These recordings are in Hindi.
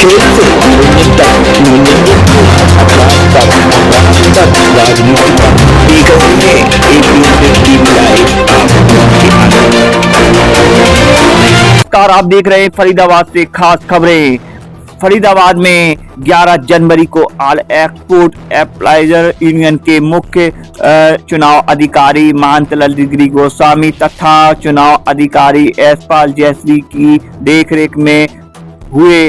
खेल से यूनियन तक यूनियन तक राजनीति का एक है एक यूनिट की लाइव नमस्कार, आप देख रहे हैं फरीदाबाद से खास खबरें। फरीदाबाद में 11 जनवरी को ऑल एक्सपोर्ट एप्लाइजर यूनियन के मुख्य चुनाव अधिकारी महंत ललित गिरी गोस्वामी तथा चुनाव अधिकारी यशपाल जयश्री की देखरेख में हुए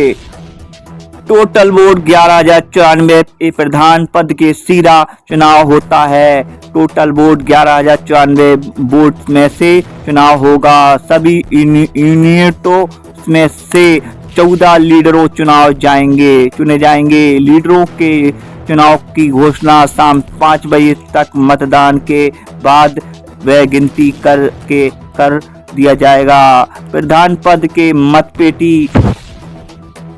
टोटल वोट 11,094 प्रधान पद के सीधा चुनाव होता है। टोटल वोट 11,094 वोट में से चुनाव होगा। सभी यूनिटों में से 14 लीडरों चुने जाएंगे। लीडरों के चुनाव की घोषणा शाम 5 बजे तक मतदान के बाद वह गिनती कर दिया जाएगा। प्रधान पद के मतपेटी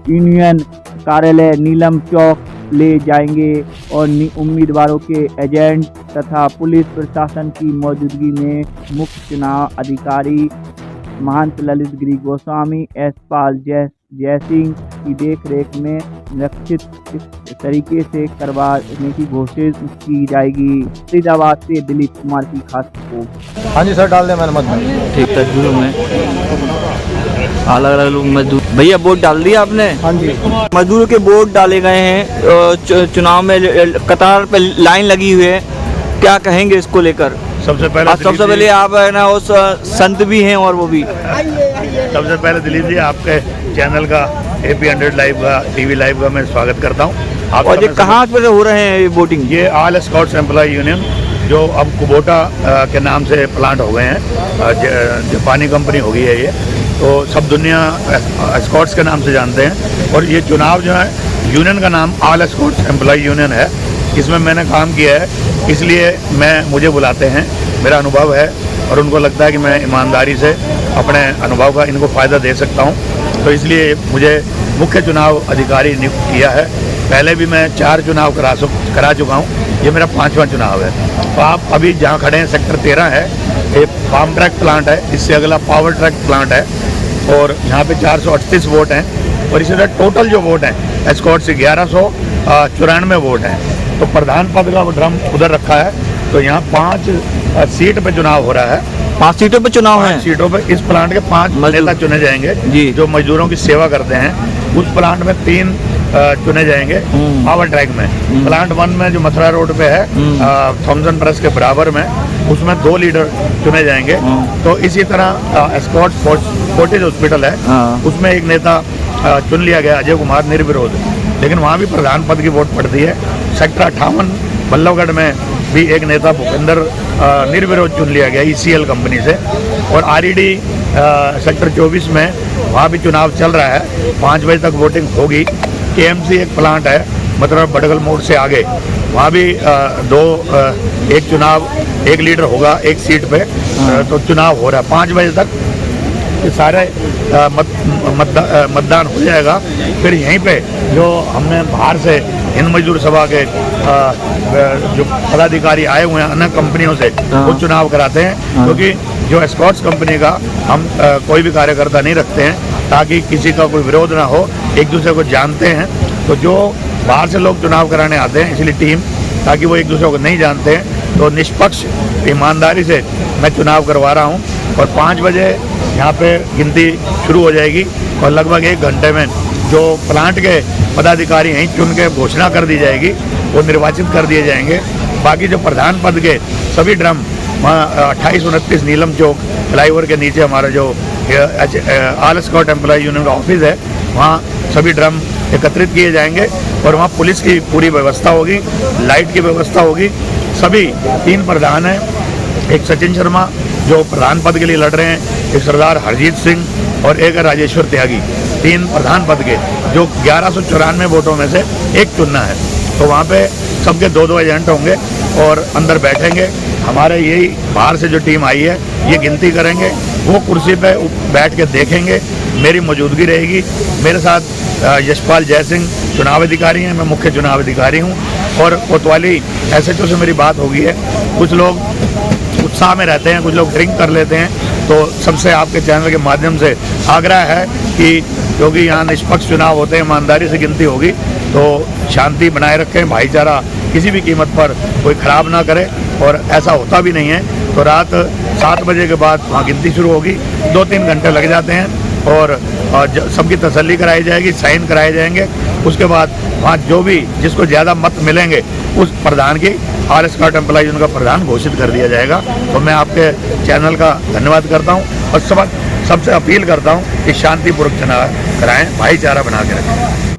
यूनियन कार्यालय नीलम चौक ले जाएंगे और उम्मीदवारों के एजेंट तथा पुलिस प्रशासन की मौजूदगी में मुख्य चुनाव अधिकारी महंत ललित गिरी गोस्वामी यशपाल जयसिंह की देखरेख में निश्चित तरीके से करवाने की घोषित की जाएगी। फरीदाबाद से दिलीप कुमार की खास रिपोर्ट। हाँ जी सर, डाल दें मैंने मत ठीक तस्वीरों में अलग अलग लोग मजदूर। भैया वोट डाल दिया आपने? हाँ जी, मजदूरों के वोट डाले गए हैं। चुनाव में कतार पे लाइन लगी हुई है, क्या कहेंगे इसको लेकर? सबसे पहले आप है ना उस संत भी हैं और वो भी। सबसे पहले दिलीप जी, आपके चैनल का AP 100 लाइव का टीवी लाइव का मैं स्वागत करता हूँ। और ये कहाँ पर हो रहे हैं वोटिंग? ये ऑल स्कॉट्स एम्प्लॉय यूनियन जो अब कुबोटा के नाम से प्लांट हो गए हैं, जापानी कंपनी हो गई है ये, तो सब दुनिया स्कॉट्स के नाम से जानते हैं। और ये चुनाव जो है यूनियन का नाम ऑल स्कॉट्स एम्प्लॉय यूनियन है। इसमें मैंने काम किया है, इसलिए मुझे बुलाते हैं। मेरा अनुभव है और उनको लगता है कि मैं ईमानदारी से अपने अनुभव का इनको फ़ायदा दे सकता हूं, तो इसलिए मुझे मुख्य चुनाव अधिकारी नियुक्त किया है। पहले भी मैं 4 चुनाव करा चुका हूं, ये मेरा 5वां चुनाव है। तो आप अभी जहां खड़े हैं सेक्टर 13 है, ये फार्म ट्रैक प्लांट है, इससे अगला पावर ट्रैक प्लांट है और यहाँ पे 438 वोट हैं। और इसी तरह टोटल जो वोट हैं स्कॉट से 1194 वोट हैं। तो प्रधान पद का ड्रम उधर रखा है, तो यहाँ 5 सीट पे चुनाव हो रहा है। 5 सीटों पे चुनाव है। 5 सीटों पे इस प्लांट के 5 नेता चुने जाएंगे जी, जो मजदूरों की सेवा करते हैं। उस प्लांट में 3 चुने जाएंगे पावर ट्रैक में। प्लांट 1 में जो मथुरा रोड पे है, थॉमसन प्रेस के बराबर में, उसमें 2 लीडर चुने जाएंगे। तो इसी तरह स्कॉट फोर्टिज हॉस्पिटल है, उसमें एक नेता चुन लिया गया, अजय कुमार, निर्विरोध। लेकिन वहाँ भी प्रधान पद की वोट पड़ती है। सेक्टर 58 बल्लभगढ़ में भी एक नेता भूपेंद्र निर्विरोध चुन लिया गया ECL कंपनी से। और RED सेक्टर 24 में वहाँ भी चुनाव चल रहा है, 5 बजे तक वोटिंग होगी। KMC एक प्लांट है मतलब बडगल मोड़ से आगे, वहाँ भी एक चुनाव, एक लीडर होगा एक सीट पे, तो चुनाव हो रहा है 5 बजे तक। ये सारे मतदान हो जाएगा। फिर यहीं पे जो हमने बाहर से हिंद मजदूर सभा के जो पदाधिकारी आए हुए हैं अन्य कंपनियों से, वो चुनाव कराते हैं। क्योंकि जो स्कॉट्स कंपनी का हम कोई भी कार्यकर्ता नहीं रखते हैं, ताकि किसी का कोई विरोध ना हो, एक दूसरे को जानते हैं। तो जो बाहर से लोग चुनाव कराने आते हैं, इसलिए टीम, ताकि वो एक दूसरे को नहीं जानते हैं, तो निष्पक्ष ईमानदारी से मैं चुनाव करवा रहा हूँ। और 5 बजे यहाँ पे गिनती शुरू हो जाएगी और लगभग 1 घंटे में जो प्लांट के पदाधिकारी यहीं चुन के घोषणा कर दी जाएगी, वो निर्वाचित कर दिए जाएंगे। बाकी जो प्रधान पद के सभी ड्रम वहाँ 28-29 नीलम चौक फ्लाईओवर के नीचे हमारा जो ऑल स्कॉट एम्प्लॉय यूनियन का ऑफिस है, वहाँ सभी ड्रम एकत्रित किए जाएंगे और वहाँ पुलिस की पूरी व्यवस्था होगी, लाइट की व्यवस्था होगी। सभी 3 प्रधान हैं, एक सचिन शर्मा जो प्रधान पद के लिए लड़ रहे हैं, एक सरदार हरजीत सिंह और एक राजेश्वर त्यागी। 3 प्रधान पद के, जो 1194 वोटों में से एक चुनना है। तो वहाँ पे सबके 2-2 एजेंट होंगे और अंदर बैठेंगे। हमारे यही बाहर से जो टीम आई है, ये गिनती करेंगे, वो कुर्सी पे बैठ के देखेंगे, मेरी मौजूदगी रहेगी। मेरे साथ यशपाल जयसिंह चुनाव अधिकारी हैं, मैं मुख्य चुनाव अधिकारी हूँ। और कोतवाली SHO से मेरी बात होगी है। कुछ लोग उत्साह में रहते हैं, कुछ लोग ड्रिंक कर लेते हैं, तो सबसे आपके चैनल के माध्यम से आग्रह है कि क्योंकि यहाँ निष्पक्ष चुनाव होते हैं, ईमानदारी से गिनती होगी, तो शांति बनाए रखें, भाईचारा किसी भी कीमत पर कोई खराब ना करे, और ऐसा होता भी नहीं है। तो रात 7 बजे के बाद वहाँ गिनती शुरू होगी, 2-3 घंटे लग जाते हैं, और सबकी तसल्ली कराई जाएगी, साइन कराए जाएंगे। उसके बाद वहाँ जो भी जिसको ज़्यादा मत मिलेंगे उस प्रधान की ऑल एस्कॉर्ट एम्प्लॉइज उनका प्रधान घोषित कर दिया जाएगा। तो मैं आपके चैनल का धन्यवाद करता हूँ और सबसे अपील करता हूँ कि शांतिपूर्वक चुनाव कराएं, भाईचारा बना के रखें।